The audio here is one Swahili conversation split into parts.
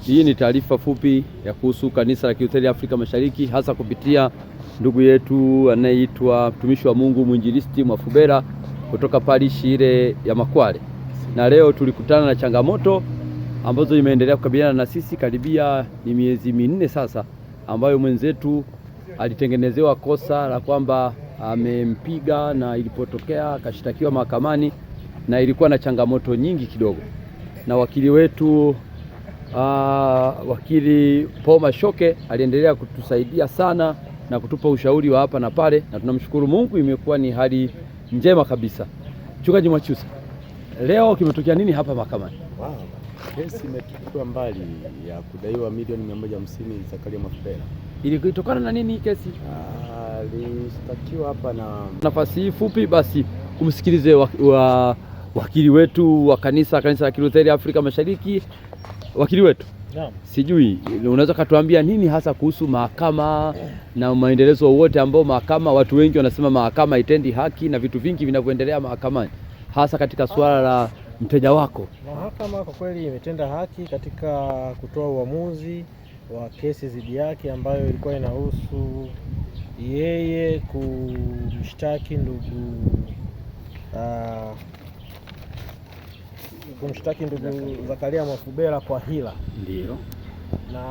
Hii ni taarifa fupi ya kuhusu Kanisa la Kilutheri Afrika Mashariki, hasa kupitia ndugu yetu anayeitwa mtumishi wa Mungu Mwinjilisti Mwafubera kutoka parishi ile ya Makwale. Na leo tulikutana na changamoto ambazo imeendelea kukabiliana na sisi karibia ni miezi minne sasa, ambayo mwenzetu alitengenezewa kosa la kwamba amempiga na ilipotokea akashtakiwa mahakamani, na ilikuwa na changamoto nyingi kidogo. Na wakili wetu wakili Paul Mashoke aliendelea kutusaidia sana na kutupa ushauri wa hapa na pale, na tunamshukuru Mungu, imekuwa ni hali njema kabisa. Mchungaji Mwachusa, leo kimetokea nini hapa mahakamani? Kesi imetupwa mbali ya kudaiwa milioni 150 Zakaria Mwafubera. Ilitokana na nini kesi? Alistakiwa hapa na nafasi hii fupi basi kumsikilize wakili wetu wa kanisa la Kilutheri Afrika Mashariki. Wakili wetu, sijui unaweza katuambia nini hasa kuhusu mahakama na maendelezo wote ambao mahakama, watu wengi wanasema mahakama haitendi haki na vitu vingi vinavyoendelea mahakamani, hasa katika suala la mteja wako. Mahakama kwa kweli imetenda haki katika kutoa uamuzi wa kesi dhidi yake ambayo ilikuwa inahusu yeye kumshtaki ndugu Zakaria Mwafubera kwa hila. Ndio. Na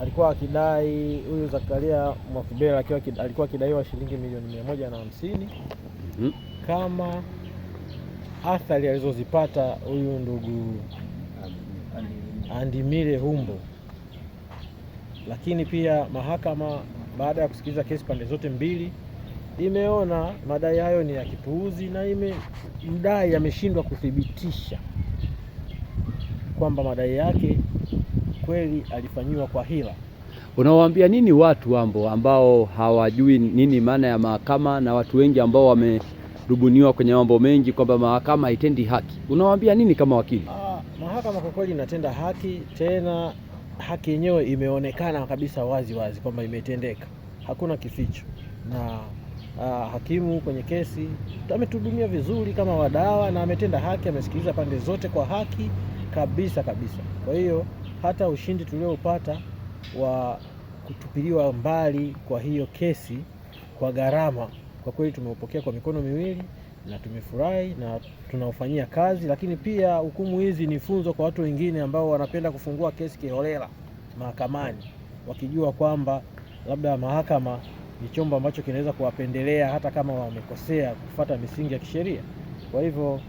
alikuwa akidai huyu Zakaria Mwafubera alikuwa akidaiwa shilingi milioni 150 kama athari alizozipata huyu ndugu Andimile Humbo. Lakini pia mahakama baada ya kusikiliza kesi pande zote mbili imeona madai hayo ni ya kipuuzi, na mdai ameshindwa kuthibitisha kwamba madai yake kweli alifanyiwa kwa hila. Unawaambia nini watu ambao hawajui nini maana ya mahakama, na watu wengi ambao wamedubuniwa kwenye mambo mengi kwamba mahakama haitendi haki? Unawaambia nini kama wakili? Mahakama kwa kweli inatenda haki, tena haki yenyewe imeonekana kabisa wazi kwamba imetendeka, hakuna kificho. Na hakimu kwenye kesi ametudumia vizuri kama wadawa, na ametenda haki, amesikiliza pande zote kwa haki kabisa. Kwa hiyo hata ushindi tulioupata wa kutupiliwa mbali kwa hiyo kesi kwa gharama, kwa kweli tumeupokea kwa mikono miwili na tumefurahi na tunaufanyia kazi. Lakini pia hukumu hizi ni funzo kwa watu wengine ambao wanapenda kufungua kesi kiholela mahakamani, wakijua kwamba labda mahakama ni chombo ambacho kinaweza kuwapendelea hata kama wamekosea kufuata misingi ya kisheria. Kwa hivyo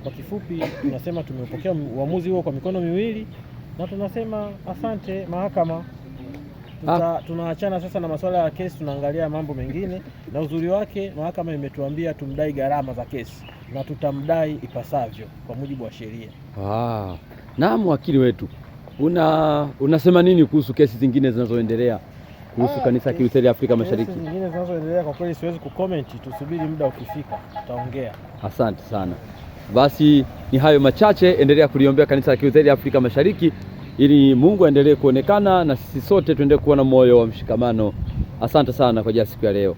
kwa kifupi tunasema tumeupokea uamuzi huo kwa mikono miwili na tunasema asante mahakama. Tunaachana sasa na masuala ya kesi, tunaangalia mambo mengine, na uzuri wake mahakama imetuambia tumdai gharama za kesi na tutamdai ipasavyo kwa mujibu wa sheria. Naam, wakili wetu, unasema nini kuhusu kesi zingine zinazoendelea kuhusu Kanisa la Kilutheri Afrika Mashariki? Kesi zingine zinazoendelea kwa kweli siwezi kucomment, tusubiri muda ukifika tutaongea. Asante sana. Basi ni hayo machache, endelea kuliombea Kanisa la Kilutheri Afrika Mashariki ili Mungu aendelee kuonekana na sisi sote tuendelee kuwa na moyo wa mshikamano. Asante sana kwa siku ya leo.